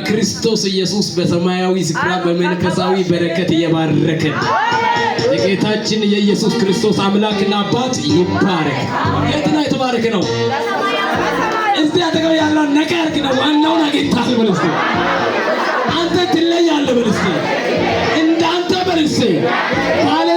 በክርስቶስ ኢየሱስ በሰማያዊ ስፍራ በመንፈሳዊ በረከት የባረከን የጌታችን የኢየሱስ ክርስቶስ አምላክና አባት ይባረክ። የትና የተባረከ ነው። እስቲ አጠገብ ያለው ነገር ግን ዋናውን አግኝታል በልስ አንተ ትለያለህ በልስ እንዳንተ በልስ ባለ